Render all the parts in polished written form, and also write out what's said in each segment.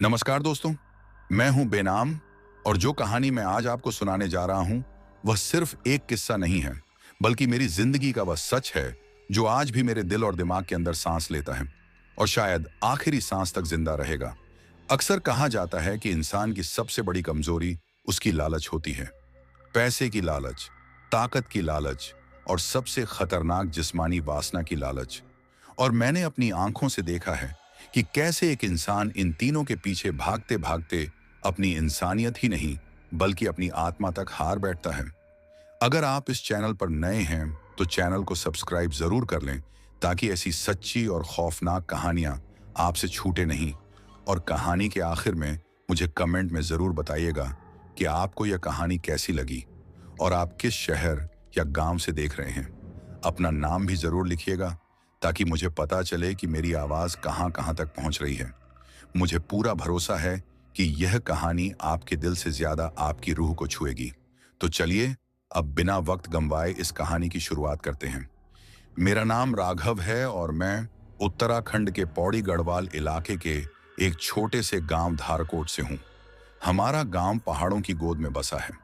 नमस्कार दोस्तों, मैं हूं बेनाम। और जो कहानी मैं आज आपको सुनाने जा रहा हूं वह सिर्फ एक किस्सा नहीं है, बल्कि मेरी जिंदगी का वह सच है जो आज भी मेरे दिल और दिमाग के अंदर सांस लेता है और शायद आखिरी सांस तक जिंदा रहेगा। अक्सर कहा जाता है कि इंसान की सबसे बड़ी कमजोरी उसकी लालच होती है। पैसे की लालच, ताकत की लालच और सबसे खतरनाक जिस्मानी वासना की लालच। और मैंने अपनी आंखों से देखा है कि कैसे एक इंसान इन तीनों के पीछे भागते भागते अपनी इंसानियत ही नहीं बल्कि अपनी आत्मा तक हार बैठता है। अगर आप इस चैनल पर नए हैं तो चैनल को सब्सक्राइब जरूर कर लें, ताकि ऐसी सच्ची और खौफनाक कहानियां आपसे छूटे नहीं। और कहानी के आखिर में मुझे कमेंट में जरूर बताइएगा कि आपको यह कहानी कैसी लगी और आप किस शहर या गांव से देख रहे हैं। अपना नाम भी जरूर लिखिएगा, ताकि मुझे पता चले कि मेरी आवाज कहां कहां तक पहुंच रही है। मुझे पूरा भरोसा है कि यह कहानी आपके दिल से ज्यादा आपकी रूह को छुएगी। तो चलिए अब बिना वक्त गंवाए इस कहानी की शुरुआत करते हैं। मेरा नाम राघव है और मैं उत्तराखंड के पौड़ी गढ़वाल इलाके के एक छोटे से गांव धारकोट से हूं। हमारा गांव पहाड़ों की गोद में बसा है,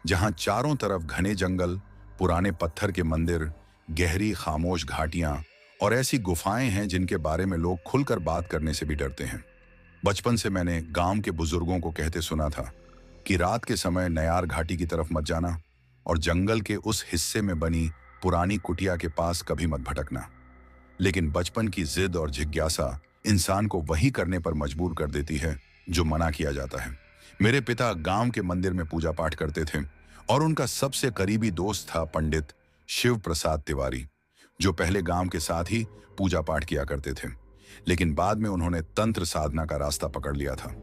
जहां चारों तरफ घने जंगल, पुराने पत्थर के मंदिर, गहरी खामोश घाटियां और ऐसी गुफाएं हैं जिनके बारे में लोग खुलकर बात करने से भी डरते हैं। बचपन से मैंने गांव के बुजुर्गों को कहते सुना था कि रात के समय नयार घाटी की तरफ मत जाना और जंगल के उस हिस्से में बनी पुरानी कुटिया के पास कभी मत भटकना। लेकिन बचपन की जिद और जिज्ञासा इंसान को वही करने पर मजबूर कर देती है जो मना किया जाता है। मेरे पिता गांव के मंदिर में पूजा पाठ करते थे और उनका सबसे करीबी दोस्त था पंडित शिव प्रसाद तिवारी, जो पहले गांव के साथ ही पूजा पाठ किया करते थे, लेकिन बाद में उन्होंने तंत्र साधना का रास्ता पकड़ लिया था।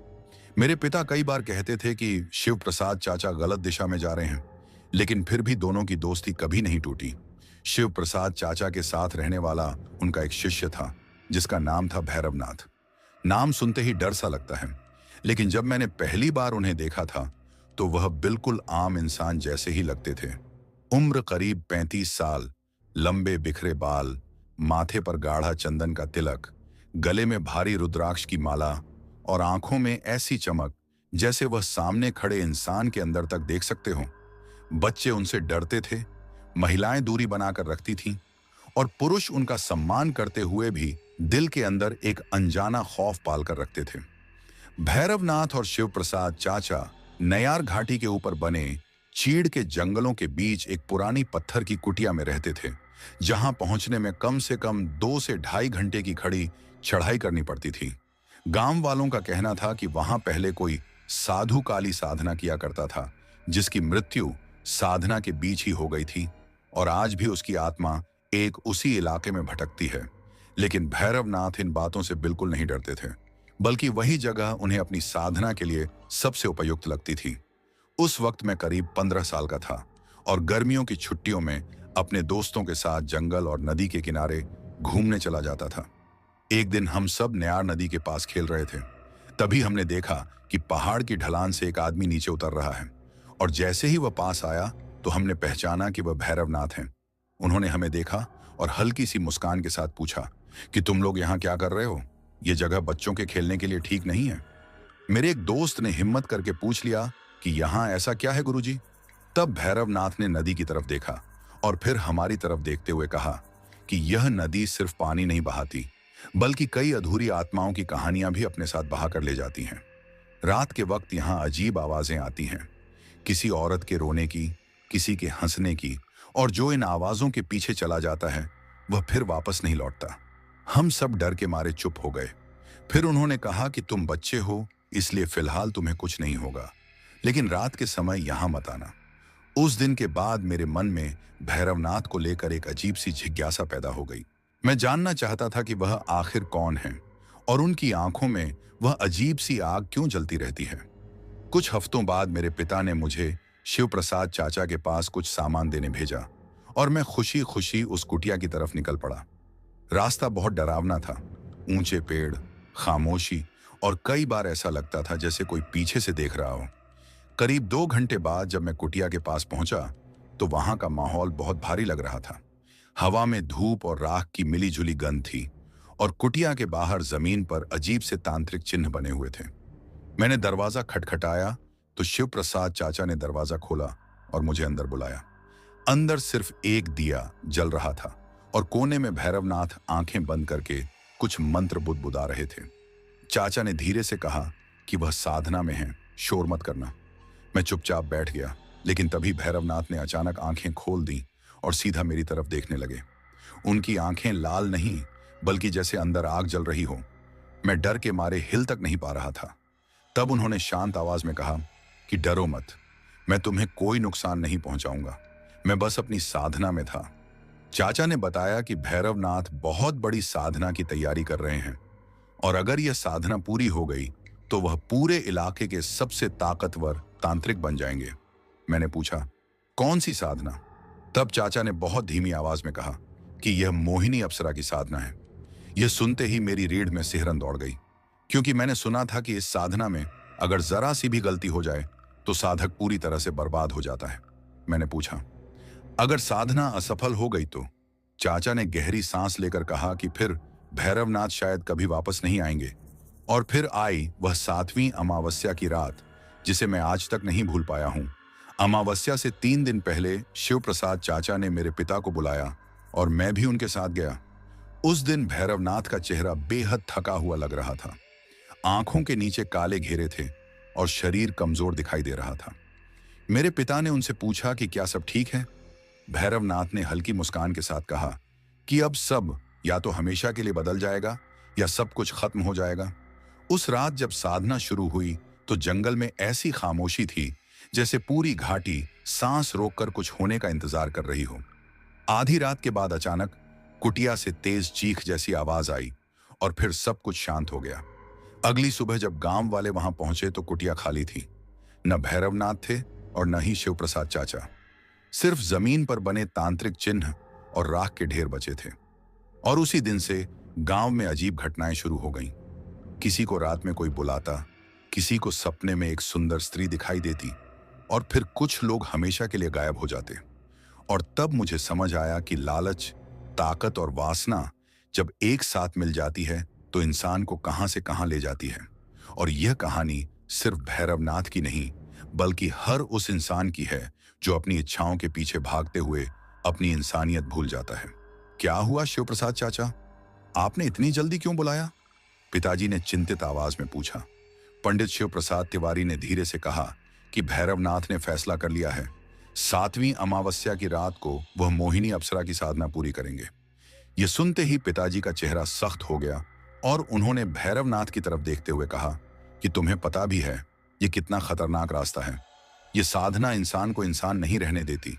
मेरे पिता कई बार कहते थे कि शिव प्रसाद चाचा गलत दिशा में जा रहे हैं, लेकिन फिर भी दोनों की दोस्ती कभी नहीं टूटी। शिव प्रसाद चाचा के साथ रहने वाला उनका एक शिष्य था जिसका नाम था भैरवनाथ। नाम सुनते ही डर सा लगता है, लेकिन जब मैंने पहली बार उन्हें देखा था तो वह बिल्कुल आम इंसान जैसे ही लगते थे। उम्र करीब 35 साल, लंबे बिखरे बाल, माथे पर गाढ़ा चंदन का तिलक, गले में भारी रुद्राक्ष की माला और आंखों में ऐसी चमक जैसे वह सामने खड़े इंसान के अंदर तक देख सकते हो। बच्चे उनसे डरते थे, महिलाएं दूरी बनाकर रखती थीं और पुरुष उनका सम्मान करते हुए भी दिल के अंदर एक अनजाना खौफ पालकर रखते थे। भैरवनाथ और शिव प्रसाद चाचा नयार घाटी के ऊपर बने चीड़ के जंगलों के बीच एक पुरानी पत्थर की कुटिया में रहते थे, जहां पहुंचने में कम से कम 2 से ढाई घंटे की खड़ी चढ़ाई करनी पड़ती थी। गांव वालों का कहना था कि वहां पहले कोई साधु काली साधना किया करता था, जिसकी मृत्यु साधना के बीच ही हो गई थी और आज भी उसकी आत्मा एक उसी इलाके में भटकती है। लेकिन भैरवनाथ इन बातों से बिल्कुल नहीं डरते थे, बल्कि वही जगह उन्हें अपनी साधना के लिए सबसे उपयुक्त लगती थी। उस वक्त मैं करीब 15 साल का था और गर्मियों की छुट्टियों में अपने दोस्तों के साथ जंगल और नदी के किनारे घूमने चला जाता था। एक दिन हम सब नयार नदी के पास खेल रहे थे। तभी हमने देखा कि पहाड़ की ढलान से एक आदमी नीचे उतर रहा है और जैसे ही वह पास आया तो हमने पहचाना कि वह भैरवनाथ हैं। उन्होंने हमें देखा और हल्की सी मुस्कान के साथ पूछा कि तुम लोग यहाँ क्या कर रहे हो? ये जगह बच्चों के खेलने के लिए ठीक नहीं है। मेरे एक दोस्त ने हिम्मत करके पूछ लिया कि यहाँ ऐसा क्या है गुरुजी? तब भैरवनाथ ने नदी की तरफ देखा और फिर हमारी तरफ देखते हुए कहा कि यह नदी सिर्फ पानी नहीं बहाती, बल्कि कई अधूरी आत्माओं की कहानियां भी अपने साथ बहा कर ले जाती हैं। रात के वक्त यहाँ अजीब आवाजें आती हैं, किसी औरत के रोने की, किसी के हंसने की, और जो इन आवाजों के पीछे चला जाता है वह फिर वापस नहीं लौटता। हम सब डर के मारे चुप हो गए। फिर उन्होंने कहा कि तुम बच्चे हो, इसलिए फिलहाल तुम्हें कुछ नहीं होगा, लेकिन रात के समय यहां मत आना। उस दिन के बाद मेरे मन में भैरवनाथ को लेकर एक अजीब सी जिज्ञासा पैदा हो गई। मैं जानना चाहता था कि वह आखिर कौन है और उनकी आंखों में वह अजीब सी आग क्यों जलती रहती है। कुछ हफ्तों बाद मेरे पिता ने मुझे शिव प्रसाद चाचा के पास कुछ सामान देने भेजा और मैं खुशी खुशी उस कुटिया की तरफ निकल पड़ा। रास्ता बहुत डरावना था, ऊंचे पेड़, खामोशी और कई बार ऐसा लगता था जैसे कोई पीछे से देख रहा हो। करीब 2 घंटे बाद जब मैं कुटिया के पास पहुंचा तो वहां का माहौल बहुत भारी लग रहा था। हवा में धूप और राख की मिलीजुली गंध थी और कुटिया के बाहर जमीन पर अजीब से तांत्रिक चिन्ह बने हुए थे। मैंने दरवाजा खटखटाया तो शिव प्रसाद चाचा ने दरवाजा खोला और मुझे अंदर बुलाया। अंदर सिर्फ एक दिया जल रहा था और कोने में भैरवनाथ आंखें बंद करके कुछ मंत्र बुदबुदा रहे थे। चाचा ने धीरे से कहा कि वह साधना में है, शोर मत करना। मैं चुपचाप बैठ गया, लेकिन तभी भैरवनाथ ने अचानक आंखें खोल दी और सीधा मेरी तरफ देखने लगे। उनकी आंखें लाल नहीं, बल्कि जैसे अंदर आग जल रही हो। मैं डर के मारे हिल तक नहीं पा रहा था। तब उन्होंने शांत आवाज में कहा कि डरो मत, मैं तुम्हें कोई नुकसान नहीं पहुंचाऊंगा, मैं बस अपनी साधना में था। चाचा ने बताया कि भैरवनाथ बहुत बड़ी साधना की तैयारी कर रहे हैं और अगर यह साधना पूरी हो गई तो वह पूरे इलाके के सबसे ताकतवर तांत्रिक बन जाएंगे। मैंने पूछा, कौन सी साधना? तब चाचा ने बहुत धीमी आवाज में कहा कि यह मोहिनी अप्सरा की साधना है। यह सुनते ही मेरी रीढ़ में सिहरन दौड़ गई, क्योंकि मैंने सुना था कि इस साधना में अगर जरा सी भी गलती हो जाए तो साधक पूरी तरह से बर्बाद हो जाता है। मैंने पूछा, अगर साधना असफल हो गई तो? चाचा ने गहरी सांस लेकर कहा कि फिर भैरवनाथ शायद कभी वापस नहीं आएंगे। और फिर आई वह 7वीं अमावस्या की रात, जिसे मैं आज तक नहीं भूल पाया हूं। अमावस्या से 3 दिन पहले शिव प्रसाद चाचा ने मेरे पिता को बुलाया और मैं भी उनके साथ गया। उस दिन भैरवनाथ का चेहरा बेहद थका हुआ लग रहा था। आंखों के नीचे काले घेरे थे और शरीर कमजोर दिखाई दे रहा था। मेरे पिता ने उनसे पूछा कि क्या सब ठीक है? भैरवनाथ ने हल्की मुस्कान के साथ कहा कि अब सब या तो हमेशा के लिए बदल जाएगा या सब कुछ खत्म हो जाएगा। उस रात जब साधना शुरू हुई तो जंगल में ऐसी खामोशी थी जैसे पूरी घाटी सांस रोककर कुछ होने का इंतजार कर रही हो। आधी रात के बाद अचानक कुटिया से तेज चीख जैसी आवाज आई और फिर सब कुछ शांत हो गया। अगली सुबह जब गांव वाले वहां पहुंचे तो कुटिया खाली थी। न भैरवनाथ थे और न ही शिव प्रसाद चाचा। सिर्फ जमीन पर बने तांत्रिक चिन्ह और राख के ढेर बचे थे। और उसी दिन से गांव में अजीब घटनाएं शुरू हो गईं। किसी को रात में कोई बुलाता, किसी को सपने में एक सुंदर स्त्री दिखाई देती और फिर कुछ लोग हमेशा के लिए गायब हो जाते। और तब मुझे समझ आया कि लालच, ताकत और वासना जब एक साथ मिल जाती है तो इंसान को कहां से कहां ले जाती है। और यह कहानी सिर्फ भैरवनाथ की नहीं, बल्कि हर उस इंसान की है जो अपनी इच्छाओं के पीछे भागते हुए अपनी इंसानियत भूल जाता है। क्या हुआ शिव प्रसाद चाचा, आपने इतनी जल्दी क्यों बुलाया? पिताजी ने चिंतित आवाज में पूछा। पंडित शिव प्रसाद तिवारी ने धीरे से कहा कि भैरवनाथ ने फैसला कर लिया है, 7वीं अमावस्या की रात को वह मोहिनी अप्सरा की साधना पूरी करेंगे। यह सुनते ही पिताजी का चेहरा सख्त हो गया और उन्होंने भैरवनाथ की तरफ देखते हुए कहा कि तुम्हें पता भी है यह कितना खतरनाक रास्ता है। यह साधना इंसान को इंसान नहीं रहने देती,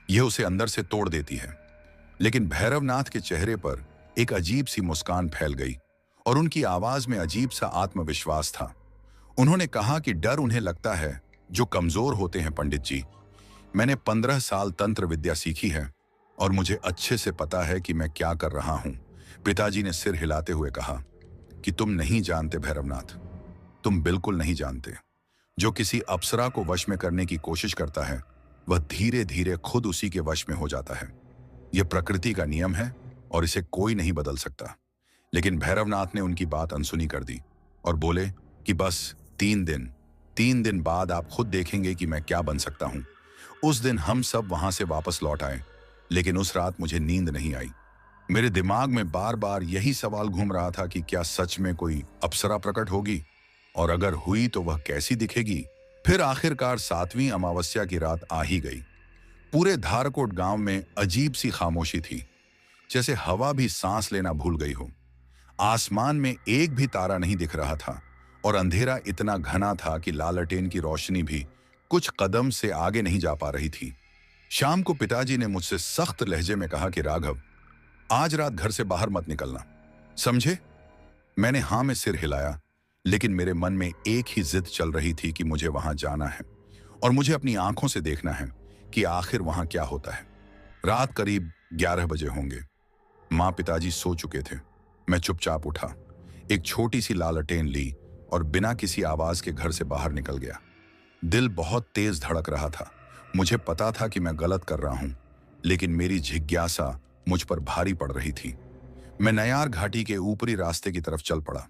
यह उसे अंदर से तोड़ देती है। लेकिन भैरवनाथ के चेहरे पर एक अजीब सी मुस्कान फैल गई और उनकी आवाज में अजीब सा आत्मविश्वास था। उन्होंने कहा कि डर उन्हें लगता है जो कमजोर होते हैं पंडित जी। मैंने 15 साल तंत्र विद्या सीखी है और मुझे अच्छे से पता है कि मैं क्या कर रहा हूं। पिताजी ने सिर हिलाते हुए कहा कि तुम नहीं जानते भैरवनाथ, तुम बिल्कुल नहीं जानते। जो किसी अप्सरा को वश में करने की कोशिश करता है वह धीरे धीरे खुद उसी के वश में हो जाता है। यह प्रकृति का नियम है और इसे कोई नहीं बदल सकता। लेकिन भैरवनाथ ने उनकी बात अनसुनी कर दी और बोले कि बस 3 दिन बाद आप खुद देखेंगे कि मैं क्या बन सकता हूं। उस दिन हम सब वहां से वापस लौट आए, लेकिन उस रात मुझे नींद नहीं आई। मेरे दिमाग में बार बार यही सवाल घूम रहा था कि क्या सच में कोई अप्सरा प्रकट होगी, और अगर हुई तो वह कैसी दिखेगी। फिर आखिरकार 7वीं अमावस्या की रात आ ही गई। पूरे धारकोट गांव में अजीब सी खामोशी थी, जैसे हवा भी सांस लेना भूल गई हो। आसमान में एक भी तारा नहीं दिख रहा था और अंधेरा इतना घना था कि लालटेन की रोशनी भी कुछ कदम से आगे नहीं जा पा रही थी। शाम को पिताजी ने मुझसे सख्त लहजे में कहा कि राघव, आज रात घर से बाहर मत निकलना, समझे? मैंने हां में सिर हिलाया, लेकिन मेरे मन में एक ही जिद चल रही थी कि मुझे वहां जाना है और मुझे अपनी आंखों से देखना है कि आखिर वहां क्या होता है। रात करीब 11 बजे होंगे। माँ पिताजी सो चुके थे। मैं चुपचाप उठा, एक छोटी सी लालटेन ली और बिना किसी आवाज के घर से बाहर निकल गया। दिल बहुत तेज धड़क रहा था। मुझे पता था कि मैं गलत कर रहा हूं, लेकिन मेरी जिज्ञासा मुझ पर भारी पड़ रही थी। मैं नयार घाटी के ऊपरी रास्ते की तरफ चल पड़ा।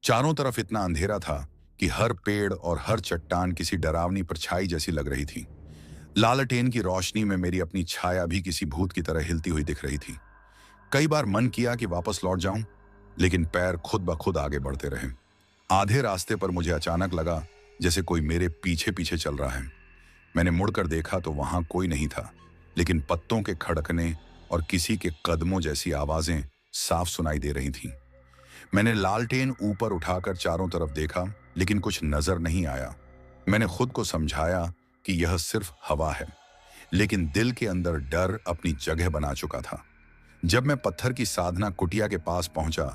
चारों तरफ इतना अंधेरा था कि हर पेड़ और हर चट्टान किसी डरावनी परछाई जैसी लग रही थी। लालटेन की रोशनी में मेरी अपनी छाया भी किसी भूत की तरह हिलती हुई दिख रही थी। कई बार मन किया कि वापस लौट जाऊं, लेकिन पैर खुद ब खुद आगे बढ़ते रहे। आधे रास्ते पर मुझे अचानक लगा जैसे कोई मेरे पीछे पीछे चल रहा है। मैंने मुड़कर देखा तो वहां कोई नहीं था, लेकिन पत्तों के खड़कने और किसी के कदमों जैसी आवाजें साफ सुनाई दे रही थीं। मैंने लालटेन ऊपर उठाकर चारों तरफ देखा, लेकिन कुछ नजर नहीं आया। मैंने खुद को समझाया कि यह सिर्फ हवा है, लेकिन दिल के अंदर डर अपनी जगह बना चुका था। जब मैं पत्थर की साधना कुटिया के पास पहुंचा,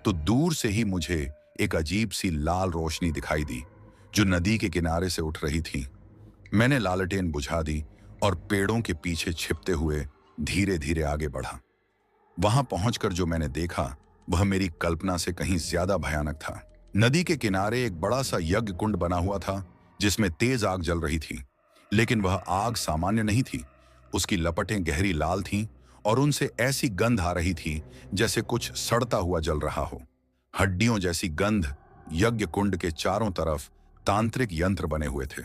तो दूर से ही मुझे एक अजीब सी लाल रोशनी दिखाई दी, जो नदी के किनारे से उठ रही थी। मैंने लालटेन बुझा दी और पेड़ों के पीछे छिपते हुए धीरे धीरे आगे बढ़ा। वहां पहुंचकर जो मैंने देखा, वह मेरी कल्पना से कहीं ज्यादा भयानक था। नदी के किनारे एक बड़ा सा यज्ञ कुंड बना हुआ था, जिसमें तेज आग जल रही थी। लेकिन वह आग सामान्य नहीं थी। उसकी लपटें गहरी लाल थीं और उनसे ऐसी गंध आ रही थी जैसे कुछ सड़ता हुआ जल रहा हो। हड्डियों जैसी गंध। यज्ञ कुंड के चारों तरफ तांत्रिक यंत्र बने हुए थे,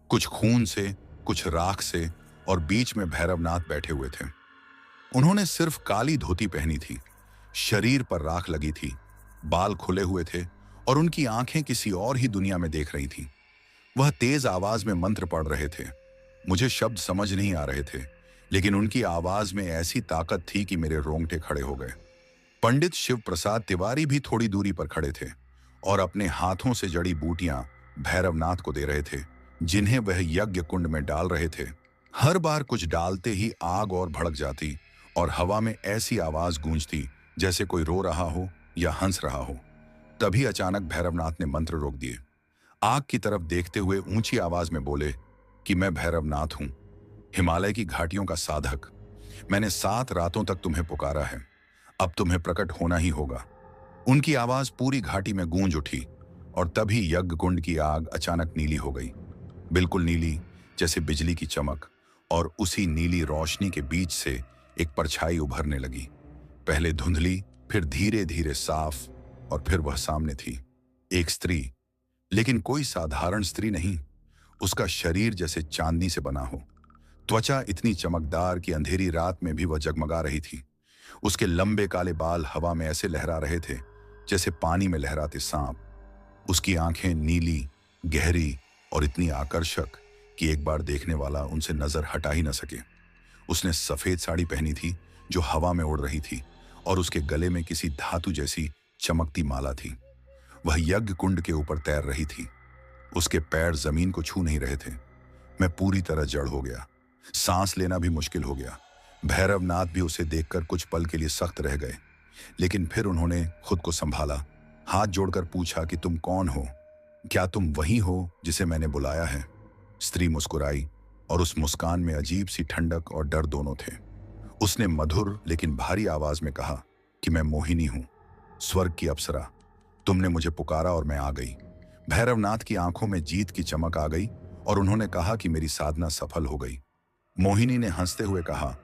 कुछ खून से, कुछ राख से, और बीच में भैरवनाथ बैठे हुए थे। उन्होंने सिर्फ काली धोती पहनी थी, शरीर पर राख लगी थी, बाल खुले हुए थे और उनकी आंखें किसी और ही दुनिया में देख रही थीं। वह तेज आवाज में मंत्र पढ़ रहे थे। मुझे शब्द समझ नहीं आ रहे थे, लेकिन उनकी आवाज में ऐसी ताकत थी कि मेरे रोंगटे खड़े हो गए। पंडित शिव प्रसाद तिवारी भी थोड़ी दूरी पर खड़े थे और अपने हाथों से जड़ी बूटियां भैरवनाथ को दे रहे थे, जिन्हें वह यज्ञ कुंड में डाल रहे थे। हर बार कुछ डालते ही आग और भड़क जाती और हवा में ऐसी आवाज गूंजती जैसे कोई रो रहा हो या हंस रहा हो। तभी अचानक भैरवनाथ ने मंत्र रोक दिए। आग की तरफ देखते हुए ऊंची आवाज में बोले कि मैं भैरवनाथ हूं, हिमालय की घाटियों का साधक। मैंने 7 रातों तक तुम्हें पुकारा है, अब तुम्हें प्रकट होना ही होगा। उनकी आवाज पूरी घाटी में गूंज उठी और तभी यज्ञ कुंड की आग अचानक नीली हो गई, बिल्कुल नीली जैसे बिजली की चमक। और उसी नीली रोशनी के बीच से एक परछाई उभरने लगी, पहले धुंधली, फिर धीरे धीरे साफ, और फिर वह सामने थी, एक स्त्री। लेकिन कोई साधारण स्त्री नहीं। उसका शरीर जैसे चांदनी से बना हो, त्वचा इतनी चमकदार कि अंधेरी रात में भी वह जगमगा रही थी। उसके लंबे काले बाल हवा में ऐसे लहरा रहे थे जैसे पानी में लहराते सांप। उसकी आंखें नीली, गहरी और इतनी आकर्षक कि एक बार देखने वाला उनसे नजर हटा ही न सके। उसने सफेद साड़ी पहनी थी जो हवा में उड़ रही थी, और उसके गले में किसी धातु जैसी चमकती माला थी। वह यज्ञ कुंड के ऊपर तैर रही थी। उसके पैर जमीन को छू नहीं रहे थे। मैं पूरी तरह जड़ हो गया, सांस लेना भी मुश्किल हो गया। भैरवनाथ भी उसे देखकर कुछ पल के लिए सख्त रह गए, लेकिन फिर उन्होंने खुद को संभाला, हाथ जोड़कर पूछा कि तुम कौन हो? क्या तुम वही हो जिसे मैंने बुलाया है? स्त्री मुस्कुराई और उस मुस्कान में अजीब सी ठंडक और डर दोनों थे। उसने मधुर लेकिन भारी आवाज में कहा कि मैं मोहिनी हूं, स्वर्ग की अप्सरा। तुमने मुझे पुकारा और मैं आ गई। भैरवनाथ की आंखों में जीत की चमक आ गई और उन्होंने कहा कि मेरी साधना सफल हो गई। मोहिनी ने हंसते हुए कहा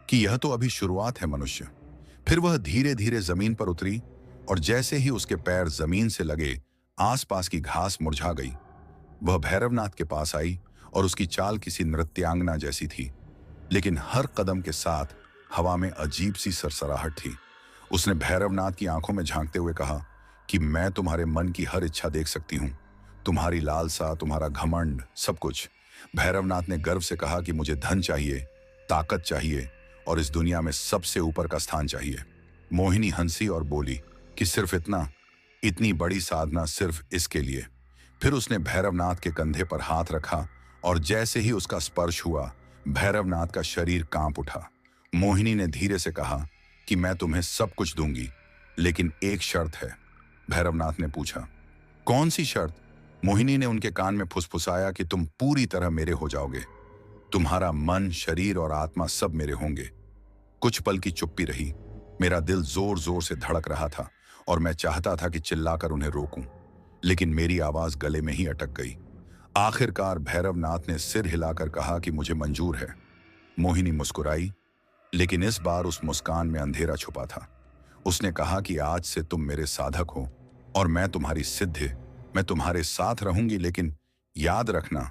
कि यह तो अभी शुरुआत है मनुष्य। फिर वह धीरे धीरे जमीन पर उतरी और जैसे ही उसके पैर जमीन से लगे, आसपास की घास मुरझा गई। वह भैरवनाथ के पास आई और उसकी चाल किसी नृत्यांगना जैसी थी, लेकिन हर कदम के साथ हवा में अजीब सी सरसराहट थी। उसने भैरवनाथ की आंखों में झांकते हुए कहा कि मैं तुम्हारे मन की हर इच्छा देख सकती हूँ, तुम्हारी लालसा, तुम्हारा घमंड, सब कुछ। भैरवनाथ ने गर्व से कहा कि मुझे धन चाहिए, ताकत चाहिए और इस दुनिया में सबसे ऊपर का स्थान चाहिए। मोहिनी हंसी और बोली कि सिर्फ इतना? इतनी बड़ी साधना सिर्फ इसके लिए? फिर उसने भैरवनाथ के कंधे पर हाथ रखा और जैसे ही उसका स्पर्श हुआ, भैरवनाथ का शरीर कांप उठा। मोहिनी ने धीरे से कहा कि मैं तुम्हें सब कुछ दूंगी, लेकिन एक शर्त है। भैरवनाथ ने पूछा, कौन सी शर्त? मोहिनी ने उनके कान में फुसफुसाया कि तुम पूरी तरह मेरे हो जाओगे। तुम्हारा मन, शरीर और आत्मा सब मेरे होंगे। कुछ पल की चुप्पी रही। मेरा दिल जोर जोर से धड़क रहा था और मैं चाहता था कि चिल्लाकर उन्हें रोकूं, लेकिन मेरी आवाज गले में ही अटक गई। आखिरकार भैरवनाथ ने सिर हिलाकर कहा कि मुझे मंजूर है। मोहिनी मुस्कुराई, लेकिन इस बार उस मुस्कान में अंधेरा छुपा था। उसने कहा कि आज से तुम मेरे साधक हो और मैं तुम्हारी सिद्धि, मैं तुम्हारे साथ रहूंगी, लेकिन याद रखना,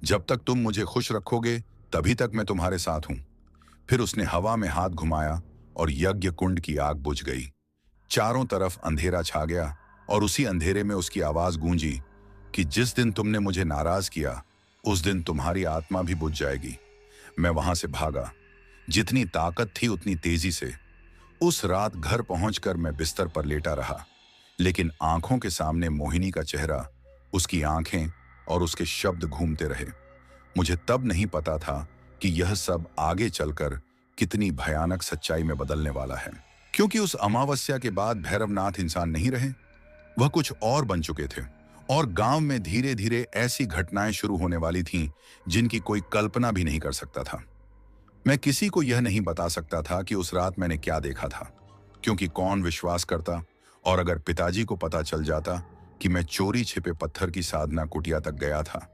जब तक तुम मुझे खुश रखोगे तभी तक मैं तुम्हारे साथ हूं। फिर उसने हवा में हाथ घुमाया और यज्ञ कुंड की आग बुझ गई। चारों तरफ अंधेरा छा गया और उसी अंधेरे में उसकी आवाज गूंजी कि जिस दिन तुमने मुझे नाराज किया, उस दिन तुम्हारी आत्मा भी बुझ जाएगी। मैं वहां से भागा, जितनी ताकत थी उतनी तेजी से। उस रात घर पहुंचकर मैं बिस्तर पर लेटा रहा, लेकिन आंखों के सामने मोहिनी का चेहरा, उसकी आंखें और उसके शब्द घूमते रहे। मुझे तब नहीं पता था कि यह सब आगे चलकर कितनी भयानक सच्चाई में बदलने वाला है। क्योंकि उस अमावस्या के बाद भैरवनाथ इंसान नहीं रहे, वह कुछ और बन चुके थे। और गांव में धीरे धीरे ऐसी घटनाएं शुरू होने वाली थीं जिनकी कोई कल्पना भी नहीं कर सकता था। मैं किसी को यह नहीं बता सकता था कि उस रात मैंने क्या देखा था, क्योंकि कौन विश्वास करता। और अगर पिताजी को पता चल जाता कि मैं चोरी छिपे पत्थर की साधना कुटिया तक गया था,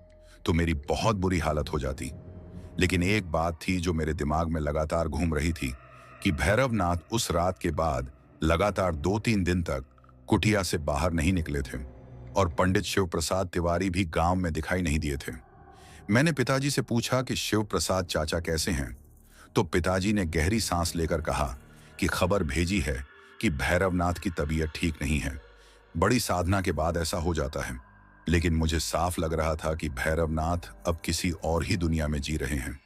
तो मेरी बहुत बुरी हालत हो जाती। लेकिन एक बात थी जो मेरे दिमाग में लगातार घूम रही थी कि भैरवनाथ उस रात के बाद लगातार 2-3 दिन तक कुटिया से बाहर नहीं निकले थे, और पंडित शिव प्रसाद तिवारी भी गांव में दिखाई नहीं दिए थे। मैंने पिताजी से पूछा कि शिव प्रसाद चाचा कैसे हैं, तो पिताजी ने गहरी सांस लेकर कहा कि खबर भेजी है कि भैरवनाथ की तबीयत ठीक नहीं है। बड़ी साधना के बाद ऐसा हो जाता है। लेकिन मुझे साफ लग रहा था कि भैरवनाथ अब किसी और ही दुनिया में जी रहे हैं।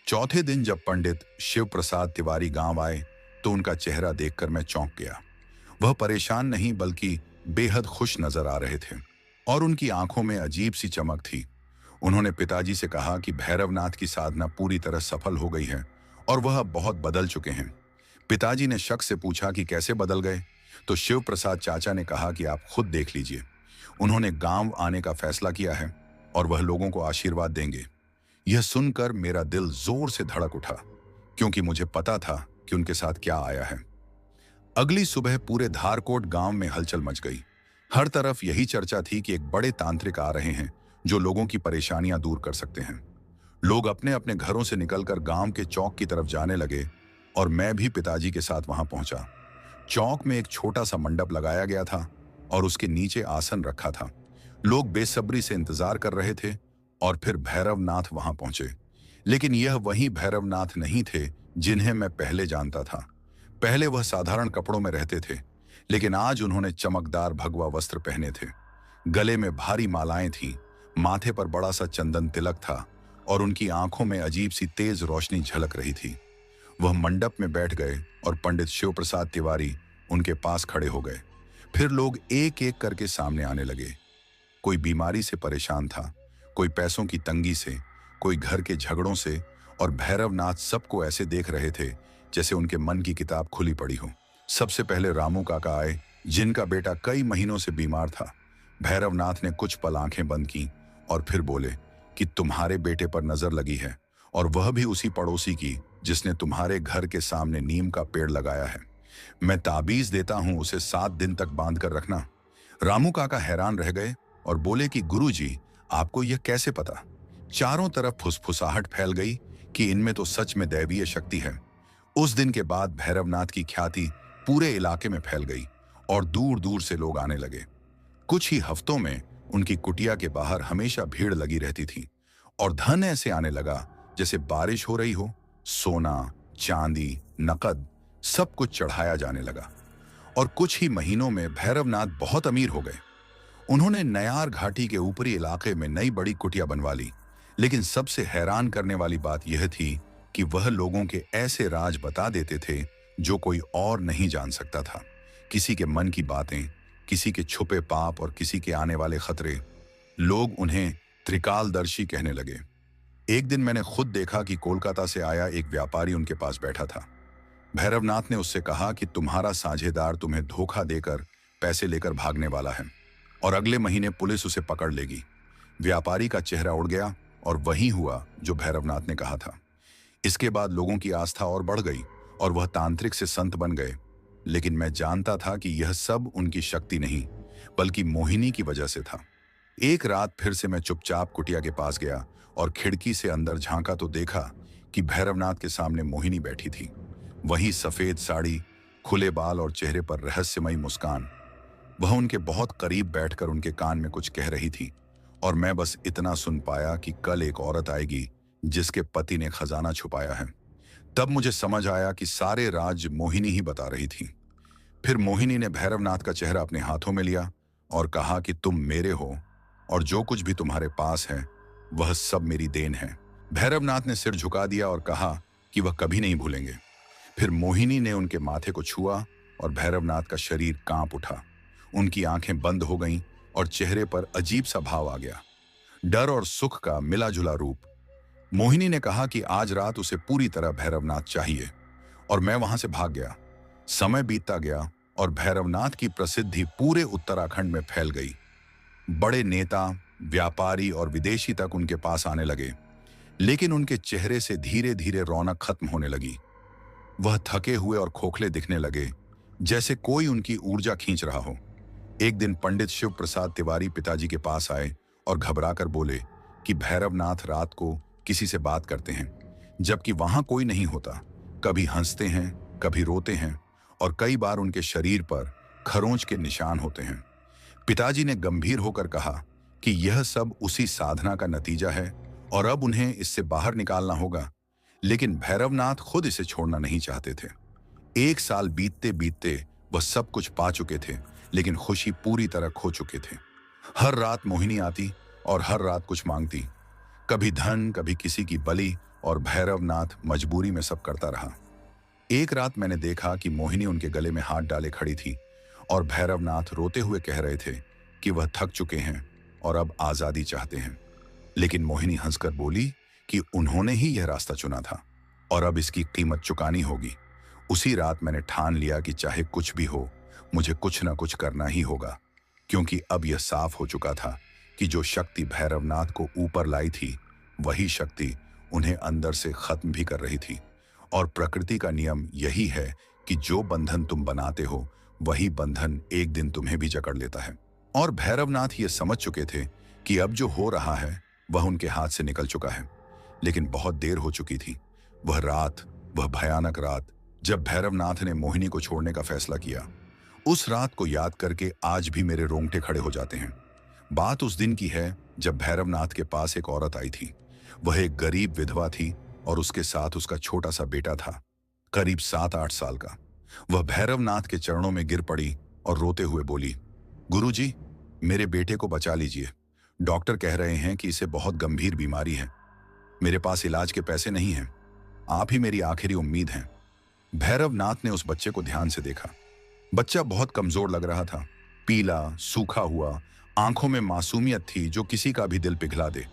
चौथे दिन जब पंडित शिव प्रसाद तिवारी गांव आए, तो उनका चेहरा देखकर मैं चौंक गया। वह परेशान नहीं बल्कि बेहद खुश नजर आ रहे थे, और उनकी आंखों में अजीब सी चमक थी। उन्होंने पिताजी से कहा कि भैरवनाथ की साधना पूरी तरह सफल हो गई है और वह अब बहुत बदल चुके हैं। पिताजी ने शक से पूछा कि कैसे बदल गए, तो शिव प्रसाद चाचा ने कहा कि आप खुद देख लीजिए। उन्होंने गांव आने का फैसला किया है और वह लोगों को आशीर्वाद देंगे। यह सुनकर मेरा दिल जोर से धड़क उठा, क्योंकि मुझे पता था कि उनके साथ क्या आया है। अगली सुबह पूरे धारकोट गांव में हलचल मच गई। हर तरफ यही चर्चा थी कि एक बड़े तांत्रिक आ रहे हैं जो लोगों की परेशानियां दूर कर सकते हैं। लोग अपने अपने घरों से निकलकर गांव के चौक की तरफ जाने लगे, और मैं भी पिताजी के साथ वहां पहुंचा। चौक में एक छोटा सा मंडप लगाया गया था और उसके नीचे आसन रखा था। लोग बेसब्री से इंतजार कर रहे थे, और फिर भैरवनाथ वहां पहुंचे। लेकिन यह वही भैरवनाथ नहीं थे जिन्हें मैं पहले जानता था। पहले वह साधारण कपड़ों में रहते थे, लेकिन आज उन्होंने चमकदार भगवा वस्त्र पहने थे। गले में भारी मालाएं थीं, माथे पर बड़ा सा चंदन तिलक था, और उनकी आंखों में अजीब सी तेज रोशनी झलक रही थी। वह मंडप में बैठ गए और पंडित शिव प्रसाद तिवारी उनके पास खड़े हो गए। फिर लोग एक एक करके सामने आने लगे। कोई बीमारी से परेशान था, कोई पैसों की तंगी से, कोई घर के झगड़ों से, और भैरवनाथ सबको ऐसे देख रहे थे जैसे उनके मन की किताब खुली पड़ी हो। सबसे पहले रामू काका आए, जिनका बेटा कई महीनों से बीमार था। भैरवनाथ ने कुछ पल आंखें बंद की और फिर बोले कि तुम्हारे बेटे पर नजर लगी है, और वह भी उसी पड़ोसी की जिसने तुम्हारे घर के सामने नीम का पेड़ लगाया है। मैं ताबीज देता हूं, उसे 7 दिन तक बांध कर रखना। रामू काका हैरान रह गए और बोले कि गुरुजी, आपको यह कैसे पता? चारों तरफ फुसफुसाहट फैल गई कि इनमें तो सच में दैवीय शक्ति है। उस दिन के बाद भैरवनाथ की ख्याति पूरे इलाके में फैल गई और दूर दूर से लोग आने लगे। कुछ ही हफ्तों में उनकी कुटिया के बाहर हमेशा भीड़ लगी रहती थी, और धन ऐसे आने लगा जैसे बारिश हो रही हो। सोना, चांदी, नकद, सब कुछ चढ़ाया जाने लगा, और कुछ ही महीनों में भैरवनाथ बहुत अमीर हो गए। उन्होंने नयार घाटी के ऊपरी इलाके में नई बड़ी कुटिया बनवा ली। लेकिन सबसे हैरान करने वाली बात यह थी कि वह लोगों के ऐसे राज बता देते थे जो कोई और नहीं जान सकता था। किसी के मन की बातें, किसी के छुपे पाप और किसी के आने वाले खतरे। लोग उन्हें त्रिकालदर्शी कहने लगे। एक दिन मैंने खुद देखा कि कोलकाता से आया एक व्यापारी उनके पास बैठा था। भैरवनाथ ने उससे कहा कि तुम्हारा साझेदार तुम्हें धोखा देकर पैसे लेकर भागने वाला है, और अगले महीने पुलिस उसे पकड़ लेगी। व्यापारी का चेहरा उड़ गया, और वही हुआ जो भैरवनाथ ने कहा था। इसके बाद लोगों की आस्था और बढ़ गई और वह तांत्रिक से संत बन गए। लेकिन मैं जानता था कि यह सब उनकी शक्ति नहीं, बल्कि मोहिनी की वजह से था। एक रात फिर से मैं चुपचाप कुटिया के पास गया और खिड़की से अंदर झांका तो देखा कि भैरवनाथ के सामने मोहिनी बैठी थी। वही सफेद साड़ी, खुले बाल और चेहरे पर रहस्यमयी मुस्कान। वह उनके बहुत करीब बैठकर उनके कान में कुछ कह रही थी और मैं बस इतना सुन पाया कि कल एक औरत आएगी जिसके पति ने खजाना छुपाया है। तब मुझे समझ आया कि सारे राज मोहिनी ही बता रही थी। फिर मोहिनी ने भैरवनाथ का चेहरा अपने हाथों में लिया और कहा कि तुम मेरे हो और जो कुछ भी तुम्हारे पास है वह सब मेरी देन है। भैरवनाथ ने सिर झुका दिया और कहा कि वह कभी नहीं भूलेंगे। फिर मोहिनी ने उनके माथे को छुआ और भैरवनाथ का शरीर कांप उठा। उनकी आंखें बंद हो गईं और चेहरे पर अजीब सा भाव आ गया, डर और सुख का मिला जुला रूप। मोहिनी ने कहा कि आज रात उसे पूरी तरह भैरवनाथ चाहिए और मैं वहां से भाग गया। समय बीतता गया और भैरवनाथ की प्रसिद्धि पूरे उत्तराखंड में फैल गई। बड़े नेता, व्यापारी और विदेशी तक उनके पास आने लगे, लेकिन उनके चेहरे से धीरे धीरे रौनक खत्म होने लगी। वह थके हुए और खोखले दिखने लगे, जैसे कोई उनकी ऊर्जा खींच रहा हो। एक दिन पंडित शिव प्रसाद तिवारी पिताजी के पास आए और घबराकर बोले कि भैरवनाथ रात को किसी से बात करते हैं, जबकि वहां कोई नहीं होता। कभी हंसते हैं, कभी रोते हैं और कई बार उनके शरीर पर खरोंच के निशान होते हैं। पिताजी ने गंभीर होकर कहा कि यह सब उसी साधना का नतीजा है और अब उन्हें इससे बाहर निकालना होगा। लेकिन भैरवनाथ खुद इसे छोड़ना नहीं चाहते थे। एक साल बीतते बीतते वह सब कुछ पा चुके थे, लेकिन खुशी पूरी तरह खो चुके थे। हर रात मोहिनी आती और हर रात कुछ मांगती, कभी धन, कभी किसी की बलि, और भैरवनाथ मजबूरी में सब करता रहा। एक रात मैंने देखा कि मोहिनी उनके गले में हाथ डाले खड़ी थी और भैरवनाथ रोते हुए कह रहे थे कि वह थक चुके हैं और अब आजादी चाहते हैं। लेकिन मोहिनी हंसकर बोली कि उन्होंने ही यह रास्ता चुना था और अब इसकी कीमत चुकानी होगी। उसी रात मैंने ठान लिया कि चाहे कुछ भी हो, मुझे कुछ ना कुछ करना ही होगा, क्योंकि अब यह साफ हो चुका था कि जो शक्ति भैरवनाथ को ऊपर लाई थी वही शक्ति उन्हें अंदर से खत्म भी कर रही थी। और प्रकृति का नियम यही है कि जो बंधन तुम बनाते हो वही बंधन एक दिन तुम्हें भी जकड़ लेता है। और भैरवनाथ ये समझ चुके थे कि अब जो हो रहा है वह उनके हाथ से निकल चुका है, लेकिन बहुत देर हो चुकी थी। वह रात, वह भयानक रात जब भैरवनाथ ने मोहिनी को छोड़ने का फैसला किया, उस रात को याद करके आज भी मेरे रोंगटे खड़े हो जाते हैं। बात उस दिन की है जब भैरवनाथ के पास एक औरत आई थी। वह एक गरीब विधवा थी और उसके साथ उसका छोटा सा बेटा था, करीब 7-8 साल का। वह भैरवनाथ के चरणों में गिर पड़ी और रोते हुए बोली, गुरुजी, मेरे बेटे को बचा लीजिए। डॉक्टर कह रहे हैं कि इसे बहुत गंभीर बीमारी है। मेरे पास इलाज के पैसे नहीं हैं। आप ही मेरी आखिरी उम्मीद हैं। भैरवनाथ ने उस बच्चे को ध्यान से देखा। बच्चा बहुत कमजोर लग रहा था, पीला, सूखा हुआ, आंखों में मासूमियत थी जो किसी का भी दिल पिघला दे।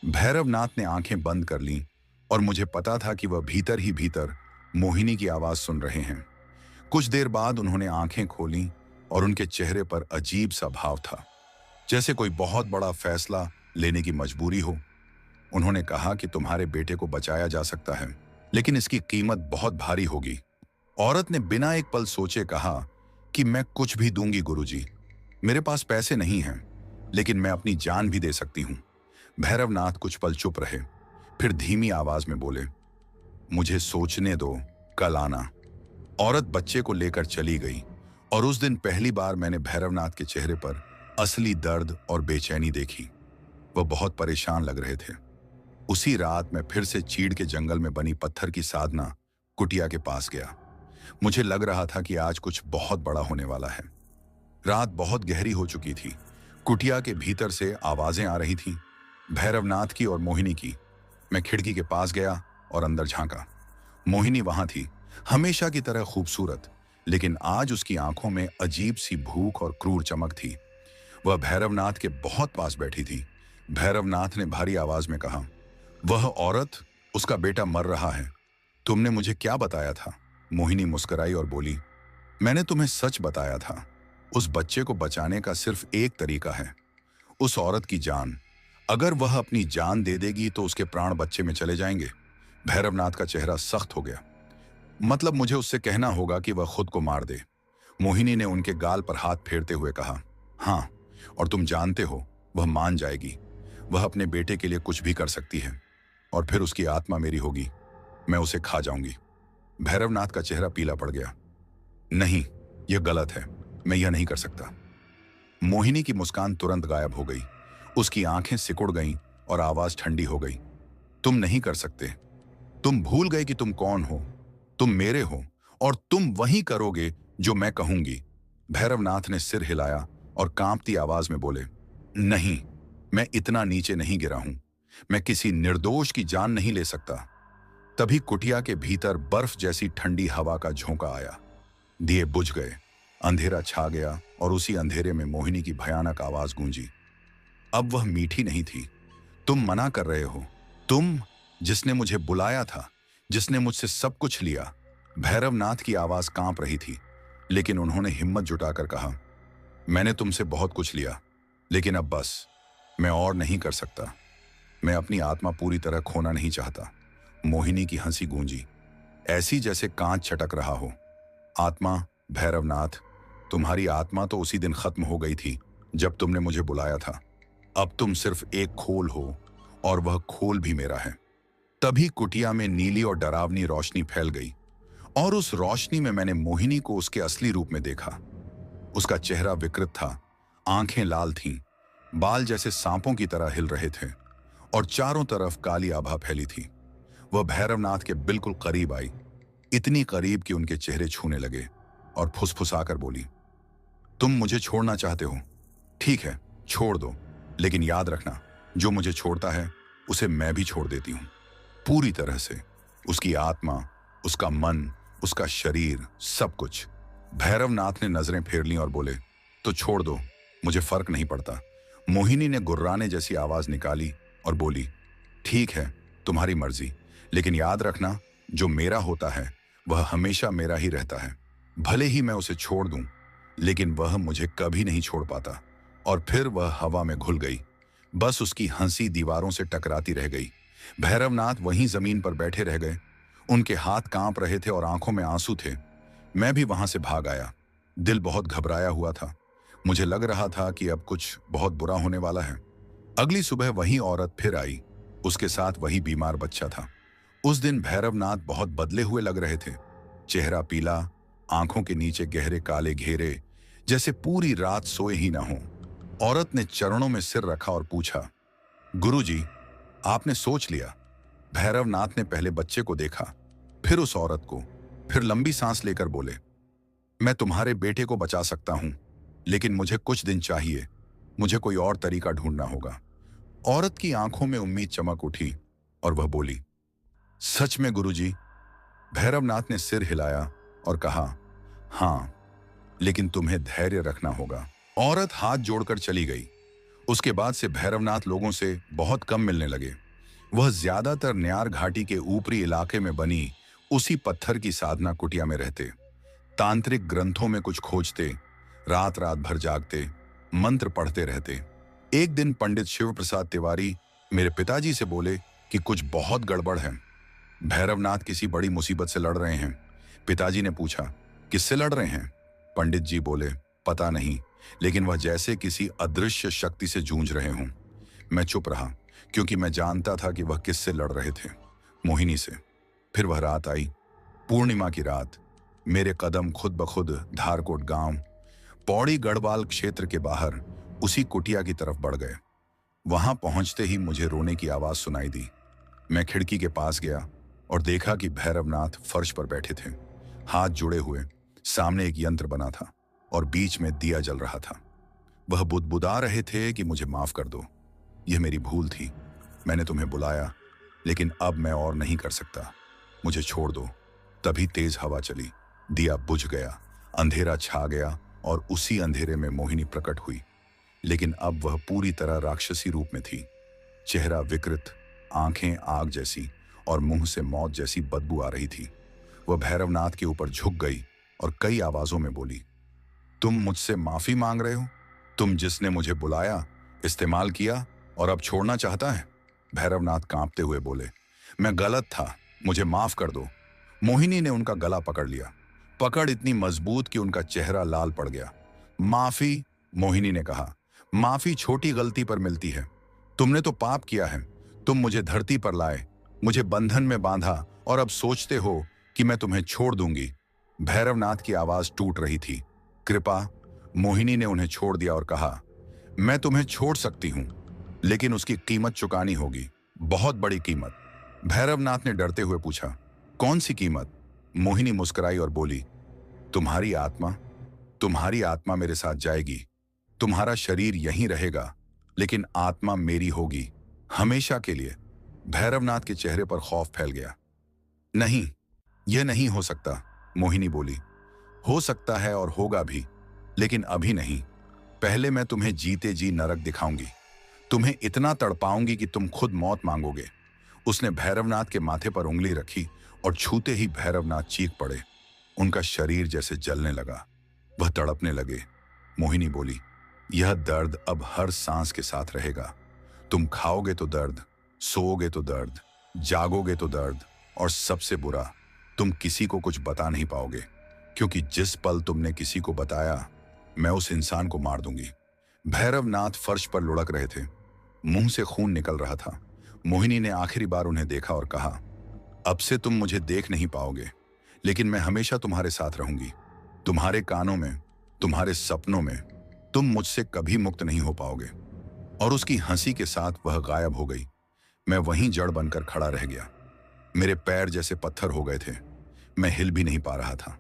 भैरवनाथ ने आंखें बंद कर लीं और मुझे पता था कि वह भीतर ही भीतर मोहिनी की आवाज सुन रहे हैं। कुछ देर बाद उन्होंने आंखें खोलीं और उनके चेहरे पर अजीब सा भाव था, जैसे कोई बहुत बड़ा फैसला लेने की मजबूरी हो। उन्होंने कहा कि तुम्हारे बेटे को बचाया जा सकता है, लेकिन इसकी कीमत बहुत भारी होगी। औरत ने बिना एक पल सोचे कहा कि मैं कुछ भी दूंगी गुरुजी। मेरे पास पैसे नहीं हैं, लेकिन मैं अपनी जान भी दे सकती हूं। भैरवनाथ कुछ पल चुप रहे, फिर धीमी आवाज में बोले, मुझे सोचने दो, कल आना। औरत बच्चे को लेकर चली गई और उस दिन पहली बार मैंने भैरवनाथ के चेहरे पर असली दर्द और बेचैनी देखी। वह बहुत परेशान लग रहे थे। उसी रात मैं फिर से चीड़ के जंगल में बनी पत्थर की साधना कुटिया के पास गया। मुझे लग रहा था कि आज कुछ बहुत बड़ा होने वाला है। रात बहुत गहरी हो चुकी थी। कुटिया के भीतर से आवाजें आ रही थीं, भैरवनाथ की और मोहिनी की। मैं खिड़की के पास गया और अंदर झांका। मोहिनी वहां थी, हमेशा की तरह खूबसूरत, लेकिन आज उसकी आंखों में अजीब सी भूख और क्रूर चमक थी। वह भैरवनाथ के बहुत पास बैठी थी। भैरवनाथ ने भारी आवाज में कहा, वह औरत, उसका बेटा मर रहा है। तुमने मुझे क्या बताया था? मोहिनी मुस्कुराई और बोली, मैंने तुम्हें सच बताया था। उस बच्चे को बचाने का सिर्फ एक तरीका है, उस औरत की जान। अगर वह अपनी जान दे देगी तो उसके प्राण बच्चे में चले जाएंगे। भैरवनाथ का चेहरा सख्त हो गया। मतलब मुझे उससे कहना होगा कि वह खुद को मार दे। मोहिनी ने उनके गाल पर हाथ फेरते हुए कहा, हाँ, और तुम जानते हो वह मान जाएगी। वह अपने बेटे के लिए कुछ भी कर सकती है और फिर उसकी आत्मा मेरी होगी। मैं उसे खा जाऊंगी। भैरवनाथ का चेहरा पीला पड़ गया। नहीं, यह गलत है, मैं यह नहीं कर सकता। मोहिनी की मुस्कान तुरंत गायब हो गई। उसकी आंखें सिकुड़ गईं और आवाज ठंडी हो गई। तुम नहीं कर सकते। तुम भूल गए कि तुम कौन हो। तुम मेरे हो और तुम वही करोगे जो मैं कहूंगी। भैरवनाथ ने सिर हिलाया और कांपती आवाज में बोले, नहीं, मैं इतना नीचे नहीं गिरा हूं। मैं किसी निर्दोष की जान नहीं ले सकता। तभी कुटिया के भीतर बर्फ जैसी ठंडी हवा का झोंका आया। दिए बुझ गए, अंधेरा छा गया और उसी अंधेरे में मोहिनी की भयानक आवाज गूंजी। अब वह मीठी नहीं थी। तुम मना कर रहे हो। तुम, जिसने मुझे बुलाया था, जिसने मुझसे सब कुछ लिया। भैरवनाथ की आवाज कांप रही थी, लेकिन उन्होंने हिम्मत जुटाकर कहा, मैंने तुमसे बहुत कुछ लिया, लेकिन अब बस, मैं और नहीं कर सकता। मैं अपनी आत्मा पूरी तरह खोना नहीं चाहता। मोहिनी की हंसी गूंजी, ऐसी जैसे कांच छटक रहा हो। आत्मा? भैरवनाथ, तुम्हारी आत्मा तो उसी दिन खत्म हो गई थी जब तुमने मुझे बुलाया था। अब तुम सिर्फ एक खोल हो और वह खोल भी मेरा है। तभी कुटिया में नीली और डरावनी रोशनी फैल गई और उस रोशनी में मैंने मोहिनी को उसके असली रूप में देखा। उसका चेहरा विकृत था, आंखें लाल थीं, बाल जैसे सांपों की तरह हिल रहे थे और चारों तरफ काली आभा फैली थी। वह भैरवनाथ के बिल्कुल करीब आई, इतनी करीब कि उनके चेहरे छूने लगे और फुसफुसाकर बोली, तुम मुझे छोड़ना चाहते हो? ठीक है, छोड़ दो, लेकिन याद रखना, जो मुझे छोड़ता है उसे मैं भी छोड़ देती हूं, पूरी तरह से। उसकी आत्मा, उसका मन, उसका शरीर, सब कुछ। भैरवनाथ ने नजरें फेर लीं और बोले, तो छोड़ दो, मुझे फर्क नहीं पड़ता। मोहिनी ने गुर्राने जैसी आवाज निकाली और बोली, ठीक है, तुम्हारी मर्जी, लेकिन याद रखना, जो मेरा होता है वह हमेशा मेरा ही रहता है। भले ही मैं उसे छोड़ दूं, लेकिन वह मुझे कभी नहीं छोड़ पाता। और फिर वह हवा में घुल गई। बस उसकी हंसी दीवारों से टकराती रह गई। भैरवनाथ वहीं जमीन पर बैठे रह गए। उनके हाथ कांप रहे थे और आंखों में आंसू थे। मैं भी वहां से भाग आया। दिल बहुत घबराया हुआ था। मुझे लग रहा था कि अब कुछ बहुत बुरा होने वाला है। अगली सुबह वही औरत फिर आई। उसके साथ वही बीमार बच्चा था। उस दिन भैरवनाथ बहुत बदले हुए लग रहे थे। चेहरा पीला, आंखों के नीचे गहरे काले घेरे, जैसे पूरी रात सोए ही ना हो। औरत ने चरणों में सिर रखा और पूछा, गुरुजी, आपने सोच लिया? भैरवनाथ ने पहले बच्चे को देखा, फिर उस औरत को, फिर लंबी सांस लेकर बोले, मैं तुम्हारे बेटे को बचा सकता हूं, लेकिन मुझे कुछ दिन चाहिए। मुझे कोई और तरीका ढूंढना होगा। औरत की आंखों में उम्मीद चमक उठी और वह बोली, सच में गुरुजी? भैरवनाथ ने सिर हिलाया और कहा, हां, लेकिन तुम्हें धैर्य रखना होगा। औरत हाथ जोड़कर चली गई। उसके बाद से भैरवनाथ लोगों से बहुत कम मिलने लगे। वह ज्यादातर न्यार घाटी के ऊपरी इलाके में बनी उसी पत्थर की साधना कुटिया में रहते। तांत्रिक ग्रंथों में कुछ खोजते, रात रात भर जागते, मंत्र पढ़ते रहते। एक दिन पंडित शिव प्रसाद तिवारी मेरे पिताजी से बोले कि कुछ बहुत गड़बड़ है। भैरवनाथ किसी बड़ी मुसीबत से लड़ रहे हैं। पिताजी ने पूछा, किससे लड़ रहे हैं? पंडित जी बोले, पता नहीं, लेकिन वह जैसे किसी अदृश्य शक्ति से जूझ रहे हों। मैं चुप रहा, क्योंकि मैं जानता था कि वह किससे लड़ रहे थे। मोहिनी से। फिर वह रात आई, पूर्णिमा की रात। मेरे कदम खुद ब खुद धारकोट गांव, पौड़ी गढ़वाल क्षेत्र के बाहर उसी कुटिया की तरफ बढ़ गए। वहां पहुंचते ही मुझे रोने की आवाज सुनाई दी। मैं खिड़की के पास गया और देखा कि भैरवनाथ फर्श पर बैठे थे, हाथ जुड़े हुए। सामने एक यंत्र बना था और बीच में दिया जल रहा था। वह बुदबुदा रहे थे कि मुझे माफ कर दो, यह मेरी भूल थी। मैंने तुम्हें बुलाया, लेकिन अब मैं और नहीं कर सकता। मुझे छोड़ दो। तभी तेज हवा चली, दिया बुझ गया, अंधेरा छा गया और उसी अंधेरे में मोहिनी प्रकट हुई। लेकिन अब वह पूरी तरह राक्षसी रूप में थी। चेहरा विकृत, आंखें आग जैसी और मुंह से मौत जैसी बदबू आ रही थी। वह भैरवनाथ के ऊपर झुक गई और कई आवाजों में बोली, तुम मुझसे माफी मांग रहे हो? तुम जिसने मुझे बुलाया, इस्तेमाल किया और अब छोड़ना चाहता है? भैरवनाथ कांपते हुए बोले, मैं गलत था, मुझे माफ कर दो। मोहिनी ने उनका गला पकड़ लिया, पकड़ इतनी मजबूत कि उनका चेहरा लाल पड़ गया। माफी? मोहिनी ने कहा, माफी छोटी गलती पर मिलती है। तुमने तो पाप किया है। तुम मुझे धरती पर लाए, मुझे बंधन में बांधा और अब सोचते हो कि मैं तुम्हें छोड़ दूंगी। भैरवनाथ की आवाज टूट रही थी। कृपा। मोहिनी ने उन्हें छोड़ दिया और कहा, मैं तुम्हें छोड़ सकती हूं, लेकिन उसकी कीमत चुकानी होगी, बहुत बड़ी कीमत। भैरवनाथ ने डरते हुए पूछा, कौन सी कीमत? मोहिनी मुस्कुराई और बोली, तुम्हारी आत्मा। तुम्हारी आत्मा मेरे साथ जाएगी। तुम्हारा शरीर यहीं रहेगा, लेकिन आत्मा मेरी होगी, हमेशा के लिए। भैरवनाथ के चेहरे पर खौफ फैल गया। नहीं, यह नहीं हो सकता, मोहिनी बोली। हो सकता है और होगा भी, लेकिन अभी नहीं। पहले मैं तुम्हें जीते जी नरक दिखाऊंगी, तुम्हें इतना तड़पाऊंगी कि तुम खुद मौत मांगोगे। उसने भैरवनाथ के माथे पर उंगली रखी और छूते ही भैरवनाथ चीख पड़े। उनका शरीर जैसे जलने लगा, वह तड़पने लगे। मोहिनी बोली, यह दर्द अब हर सांस के साथ रहेगा। तुम खाओगे तो दर्द, सोओगे तो दर्द, जागोगे तो दर्द, और सबसे बुरा, तुम किसी को कुछ बता नहीं पाओगे, क्योंकि जिस पल तुमने किसी को बताया, मैं उस इंसान को मार दूंगी। भैरवनाथ फर्श पर लुढ़क रहे थे, मुंह से खून निकल रहा था। मोहिनी ने आखिरी बार उन्हें देखा और कहा, अब से तुम मुझे देख नहीं पाओगे, लेकिन मैं हमेशा तुम्हारे साथ रहूंगी, तुम्हारे कानों में, तुम्हारे सपनों में। तुम मुझसे कभी मुक्त नहीं हो पाओगे। और उसकी हंसी के साथ वह गायब हो गई। मैं वहीं जड़ बनकर खड़ा रह गया। मेरे पैर जैसे पत्थर हो गए थे, मैं हिल भी नहीं पा रहा था।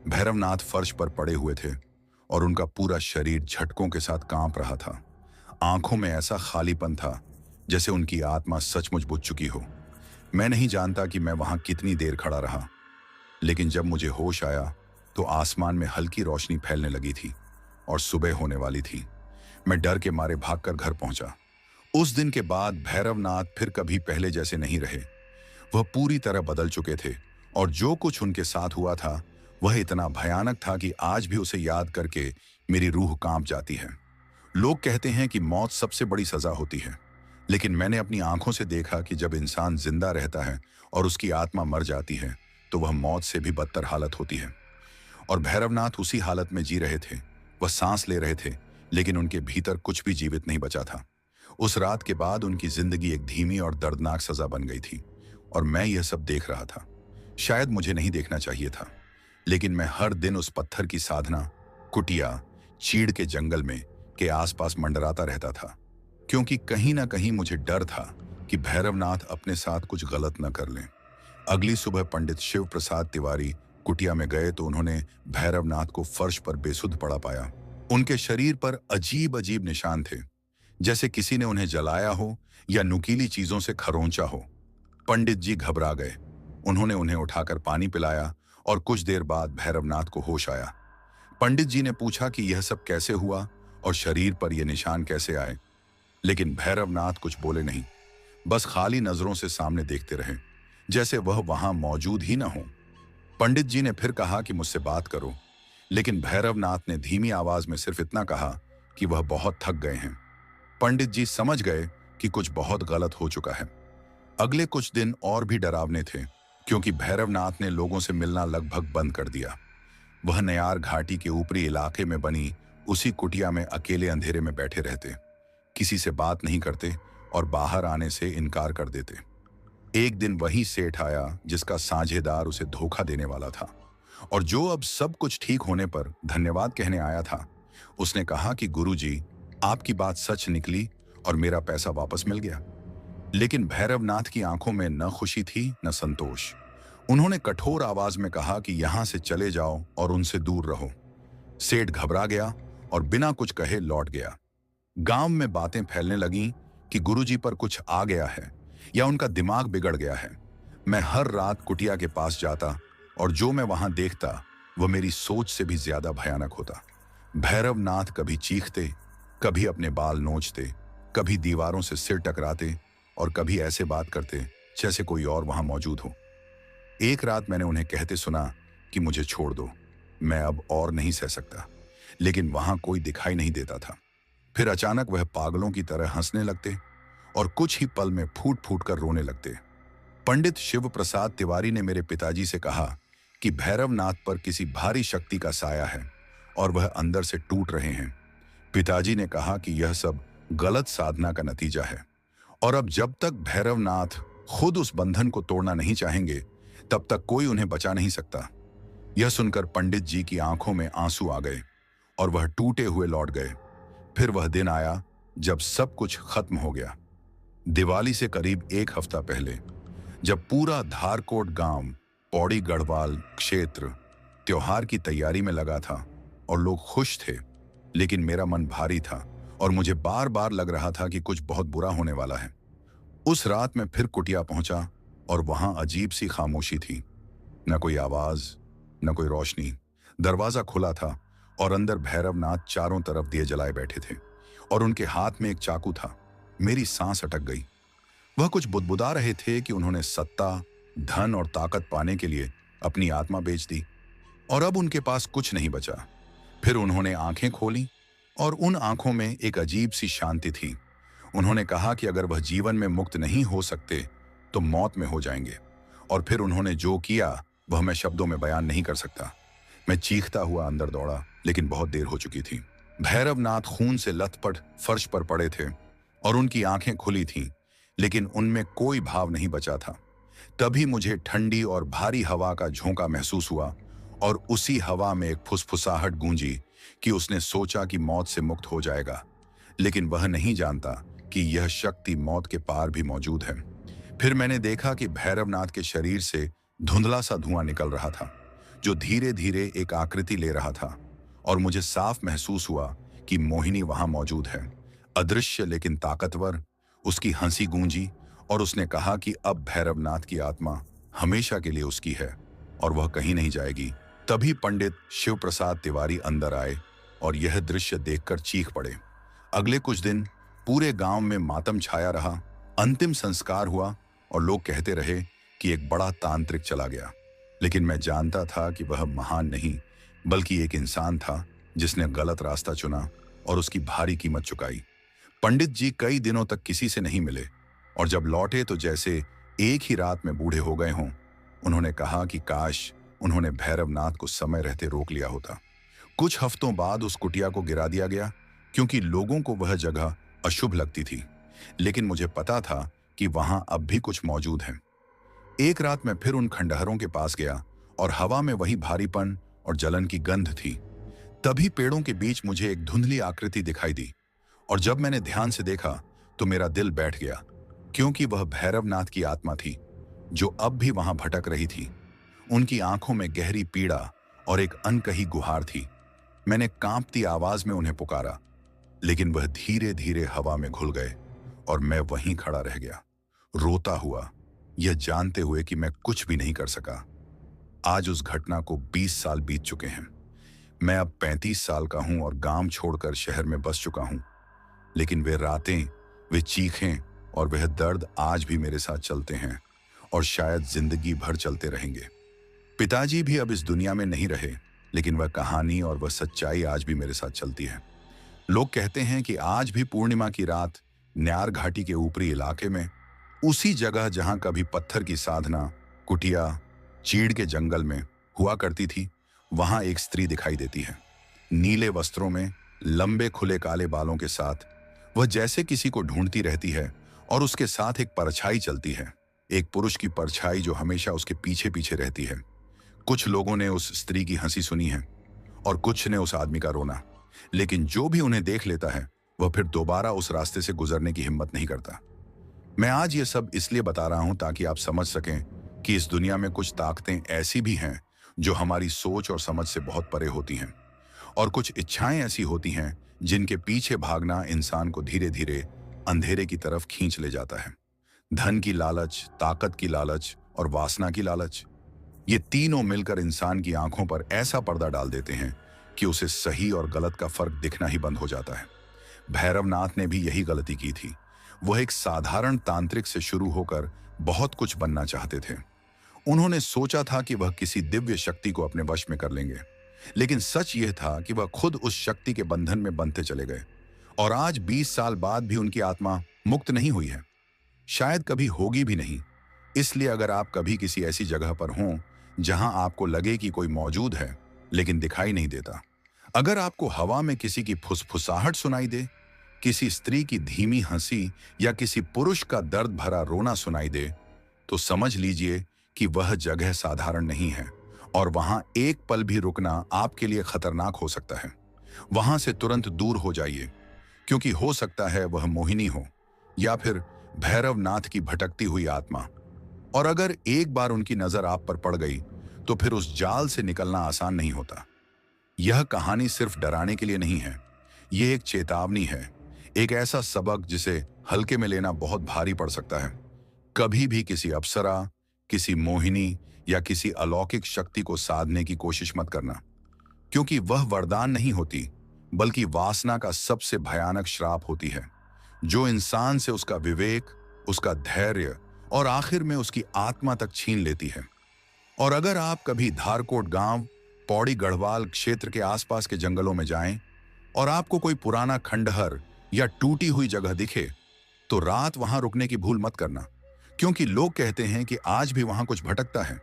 भैरवनाथ फर्श पर पड़े हुए थे और उनका पूरा शरीर झटकों के साथ कांप रहा था। आंखों में ऐसा खालीपन था जैसे उनकी आत्मा सचमुच बुझ चुकी हो। मैं नहीं जानता कि मैं वहां कितनी देर खड़ा रहा, लेकिन जब मुझे होश आया तो आसमान में हल्की रोशनी फैलने लगी थी और सुबह होने वाली थी। मैं डर के मारे भागकर घर पहुंचा। उस दिन के बाद भैरवनाथ फिर कभी पहले जैसे नहीं रहे। वह पूरी तरह बदल चुके थे और जो कुछ उनके साथ हुआ था वह इतना भयानक था कि आज भी उसे याद करके मेरी रूह कांप जाती है। लोग कहते हैं कि मौत सबसे बड़ी सजा होती है, लेकिन मैंने अपनी आंखों से देखा कि जब इंसान जिंदा रहता है और उसकी आत्मा मर जाती है तो वह मौत से भी बदतर हालत होती है। और भैरवनाथ उसी हालत में जी रहे थे। वह सांस ले रहे थे, लेकिन उनके भीतर कुछ भी जीवित नहीं बचा था। उस रात के बाद उनकी जिंदगी एक धीमी और दर्दनाक सजा बन गई थी और मैं यह सब देख रहा था। शायद मुझे नहीं देखना चाहिए था, लेकिन मैं हर दिन उस पत्थर की साधना, कुटिया, चीड़ के जंगल में के आसपास मंडराता रहता था, क्योंकि कहीं ना कहीं मुझे डर था कि भैरवनाथ अपने साथ कुछ गलत न कर लें। अगली सुबह पंडित शिव प्रसाद तिवारी कुटिया में गए तो उन्होंने भैरवनाथ को फर्श पर बेसुध पड़ा पाया। उनके शरीर पर अजीब अजीब निशान थे, जैसे किसी ने उन्हें जलाया हो या नुकीली चीजों से खरोंचा हो। पंडित जी घबरा गए। उन्होंने उन्हें उठाकर पानी पिलाया और कुछ देर बाद भैरवनाथ को होश आया। पंडित जी ने पूछा कि यह सब कैसे हुआ और शरीर पर यह निशान कैसे आए, लेकिन भैरवनाथ कुछ बोले नहीं, बस खाली नजरों से सामने देखते रहे, जैसे वह वहां मौजूद ही न हो। पंडित जी ने फिर कहा कि मुझसे बात करो, लेकिन भैरवनाथ ने धीमी आवाज में सिर्फ इतना कहा कि वह बहुत थक गए हैं। पंडित जी समझ गए कि कुछ बहुत गलत हो चुका है। अगले कुछ दिन और भी डरावने थे, क्योंकि भैरवनाथ ने लोगों से मिलना लगभग बंद कर दिया। वह नयार घाटी के ऊपरी इलाके में बनी उसी कुटिया में अकेले अंधेरे में बैठे रहते, किसी से बात नहीं करते और बाहर आने से इनकार कर देते। एक दिन वही सेठ आया जिसका साझेदार उसे धोखा देने वाला था और जो अब सब कुछ ठीक होने पर धन्यवाद कहने आया था। उसने कहा कि गुरुजी, आपकी बात सच निकली और मेरा पैसा वापस मिल गया। लेकिन भैरवनाथ की आंखों में न खुशी थी न संतोष। उन्होंने कठोर आवाज में कहा कि यहां से चले जाओ और उनसे दूर रहो। सेठ घबरा गया और बिना कुछ कहे लौट गया। गांव में बातें फैलने लगीं कि गुरुजी पर कुछ आ गया है या उनका दिमाग बिगड़ गया है। मैं हर रात कुटिया के पास जाता और जो मैं वहां देखता वह मेरी सोच से भी ज्यादा भयानक होता। भैरवनाथ कभी चीखते, कभी अपने बाल नोचते, कभी दीवारों से सिर टकराते और कभी ऐसे बात करते जैसे कोई और वहां मौजूद हो। एक रात मैंने उन्हें कहते सुना कि मुझे छोड़ दो, मैं अब और नहीं सह सकता, लेकिन वहां कोई दिखाई नहीं देता था। फिर अचानक वह पागलों की तरह हंसने लगते और कुछ ही पल में फूट फूट कर रोने लगते। पंडित शिव प्रसाद तिवारी ने मेरे पिताजी से कहा कि भैरवनाथ पर किसी भारी शक्ति का साया है और वह अंदर से टूट रहे हैं। पिताजी ने कहा कि यह सब गलत साधना का नतीजा है और अब जब तक भैरवनाथ खुद उस बंधन को तोड़ना नहीं चाहेंगे तब तक कोई उन्हें बचा नहीं सकता। यह सुनकर पंडित जी की आंखों में आंसू आ गए। और वह टूटे हुए लौट गए। फिर वह दिन आया जब सब कुछ खत्म हो गया। दिवाली से करीब एक हफ्ता पहले, जब पूरा धारकोट गांव, पौड़ी गढ़वाल क्षेत्र त्योहार की तैयारी में लगा था और लोग खुश थे, लेकिन मेरा मन भारी था और मुझे बार बार लग रहा था कि कुछ बहुत बुरा होने वाला है। उस रात मैं फिर कुटिया पहुंचा और वहां अजीब सी खामोशी थी। न कोई आवाज, न कोई रोशनी। दरवाजा खुला था और अंदर भैरवनाथ चारों तरफ दिए जलाए बैठे थे और उनके हाथ में एक चाकू था। मेरी सांस अटक गई। वह कुछ बुदबुदा रहे थे कि उन्होंने सत्ता, धन और ताकत पाने के लिए अपनी आत्मा बेच दी और अब उनके पास कुछ नहीं बचा। फिर उन्होंने आंखें खोली और उन आंखों में एक अजीब सी शांति थी। उन्होंने कहा कि अगर वह जीवन में मुक्त नहीं हो सकते तो मौत में हो जाएंगे। और फिर उन्होंने जो किया वह मैं शब्दों में बयान नहीं कर सकता। मैं चीखता हुआ अंदर दौड़ा, लेकिन बहुत देर हो चुकी थी। भैरवनाथ खून से लथपथ फर्श पर पड़े थे और उनकी आंखें खुली थीं, लेकिन उनमें कोई भाव नहीं बचा था। तभी मुझे ठंडी और भारी हवा का झोंका महसूस हुआ और उसी हवा में एक फुसफुसाहट गूंजी कि उसने सोचा कि मौत से मुक्त हो जाएगा, लेकिन वह नहीं जानता कि यह शक्ति मौत के पार भी मौजूद है। फिर मैंने देखा कि भैरवनाथ के शरीर से धुंधला सा धुआं निकल रहा था, जो धीरे धीरे एक आकृति ले रहा था और मुझे साफ महसूस हुआ कि मोहिनी वहां मौजूद है, अदृश्य लेकिन ताकतवर। उसकी हंसी गूंजी और उसने कहा कि अब भैरवनाथ की आत्मा हमेशा के लिए उसकी है और वह कहीं नहीं जाएगी। तभी पंडित शिव प्रसाद तिवारी अंदर आए और यह दृश्य देखकर चीख पड़े। अगले कुछ दिन पूरे गांव में मातम छाया रहा। अंतिम संस्कार हुआ और लोग कहते रहे कि एक बड़ा तांत्रिक चला गया, लेकिन मैं जानता था कि वह महान नहीं बल्कि एक इंसान था जिसने गलत रास्ता चुना और उसकी भारी कीमत चुकाई। पंडित जी कई दिनों तक किसी से नहीं मिले और जब लौटे तो जैसे एक ही रात में बूढ़े हो गए हों। उन्होंने कहा कि काश उन्होंने भैरवनाथ को समय रहते रोक लिया होता। कुछ हफ्तों बाद उस कुटिया को गिरा दिया गया क्योंकि लोगों को वह जगह अशुभ लगती थी, लेकिन मुझे पता था कि वहां अब भी कुछ मौजूद है। एक रात मैं फिर उन खंडहरों के पास गया और हवा में वही भारीपन और जलन की गंध थी। तभी पेड़ों के बीच मुझे एक धुंधली आकृति दिखाई दी और जब मैंने ध्यान से देखा तो मेरा दिल बैठ गया, क्योंकि वह भैरवनाथ की आत्मा थी जो अब भी वहां भटक रही थी। उनकी आंखों में गहरी पीड़ा और एक अनकही गुहार थी। मैंने कांपती आवाज में उन्हें पुकारा, लेकिन वह धीरे धीरे हवा में घुल गए और मैं वहीं खड़ा रह गया, रोता हुआ, यह जानते हुए कि मैं कुछ भी नहीं कर सका। आज उस घटना को 20 साल बीत चुके हैं। मैं अब 35 साल का हूं और गांव छोड़कर शहर में बस चुका हूं, लेकिन वे रातें, वे चीखें और वह दर्द आज भी मेरे साथ चलते हैं और शायद जिंदगी भर चलते रहेंगे। पिताजी भी अब इस दुनिया में नहीं रहे, लेकिन वह कहानी और वह सच्चाई आज भी मेरे साथ चलती है। लोग कहते हैं कि आज भी पूर्णिमा की रात न्यार घाटी के ऊपरी इलाके में, उसी जगह जहां कभी पत्थर की साधना, कुटिया, चीड़ के जंगल में हुआ करती थी, वहां एक स्त्री दिखाई देती है, नीले वस्त्रों में, लंबे खुले काले बालों के साथ। वह जैसे किसी को ढूंढती रहती है और उसके साथ एक परछाई चलती है, एक पुरुष की परछाई जो हमेशा उसके पीछे पीछे रहती है। कुछ लोगों ने उस स्त्री की हंसी सुनी है और कुछ ने उस आदमी का रोना, लेकिन जो भी उन्हें देख लेता है वह फिर दोबारा उस रास्ते से गुजरने की हिम्मत नहीं करता। मैं आज ये सब इसलिए बता रहा हूं ताकि आप समझ सकें कि इस दुनिया में कुछ ताकतें ऐसी भी हैं जो हमारी सोच और समझ से बहुत परे होती हैं, और कुछ इच्छाएं ऐसी होती हैं जिनके पीछे भागना इंसान को धीरे धीरे अंधेरे की तरफ खींच ले जाता है। धन की लालच, ताकत की लालच और वासना की लालच, ये तीनों मिलकर इंसान की आंखों पर ऐसा पर्दा डाल देते हैं कि उसे सही और गलत का फर्क दिखना ही बंद हो जाता है। भैरवनाथ ने भी यही गलती की थी। वह एक साधारण तांत्रिक से शुरू होकर बहुत कुछ बनना चाहते थे। उन्होंने सोचा था कि वह किसी दिव्य शक्ति को अपने वश में कर लेंगे, लेकिन सच यह था कि वह खुद उस शक्ति के बंधन में बंधते चले गए और आज 20 साल बाद भी उनकी आत्मा मुक्त नहीं हुई है, शायद कभी होगी भी नहीं। इसलिए अगर आप कभी किसी ऐसी जगह पर हों जहां आपको लगे कि कोई मौजूद है लेकिन दिखाई नहीं देता, अगर आपको हवा में किसी की फुसफुसाहट सुनाई दे, किसी स्त्री की धीमी हंसी या किसी पुरुष का दर्द भरा रोना सुनाई दे, तो समझ लीजिए कि वह जगह साधारण नहीं है और वहां एक पल भी रुकना आपके लिए खतरनाक हो सकता है। वहां से तुरंत दूर हो जाइए, क्योंकि हो सकता है वह मोहिनी हो या फिर भैरवनाथ की भटकती हुई आत्मा। और अगर एक बार उनकी नजर आप पर पड़ गई तो फिर उस जाल से निकलना आसान नहीं होता। यह कहानी सिर्फ डराने के लिए नहीं है, यह एक चेतावनी है, एक ऐसा सबक जिसे हल्के में लेना बहुत भारी पड़ सकता है। कभी भी किसी अप्सरा, किसी मोहिनी या किसी अलौकिक शक्ति को साधने की कोशिश मत करना, क्योंकि वह वरदान नहीं होती, बल्कि वासना का सबसे भयानक श्राप होती है, जो इंसान से उसका विवेक, उसका धैर्य और आखिर में उसकी आत्मा तक छीन लेती है। और अगर आप कभी धारकोट गांव, पौड़ी गढ़वाल क्षेत्र के आसपास के जंगलों में जाएं और आपको कोई पुराना खंडहर या टूटी हुई जगह दिखे, तो रात वहां रुकने की भूल मत करना, क्योंकि लोग कहते हैं कि आज भी वहां कुछ भटकता है,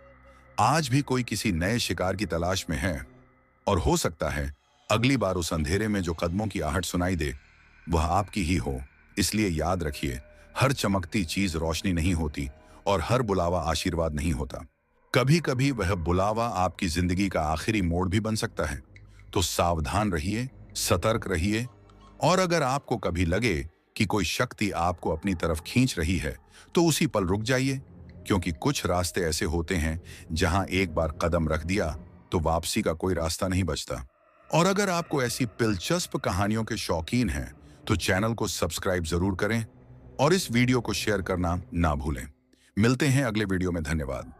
आज भी कोई किसी नए शिकार की तलाश में है। और हो सकता है अगली बार उस अंधेरे में जो कदमों की आहट सुनाई दे, वह आपकी ही हो। इसलिए याद रखिए, हर चमकती चीज रोशनी नहीं होती और हर बुलावा आशीर्वाद नहीं होता। कभी कभी वह बुलावा आपकी जिंदगी का आखिरी मोड़ भी बन सकता है। तो सावधान रहिए, सतर्क रहिए, और अगर आपको कभी लगे कि कोई शक्ति आपको अपनी तरफ खींच रही है, तो उसी पल रुक जाइए, क्योंकि कुछ रास्ते ऐसे होते हैं जहां एक बार कदम रख दिया तो वापसी का कोई रास्ता नहीं बचता। और अगर आपको ऐसी दिलचस्प कहानियों के शौकीन हैं, तो चैनल को सब्सक्राइब जरूर करें और इस वीडियो को शेयर करना ना भूलें। मिलते हैं अगले वीडियो में। धन्यवाद।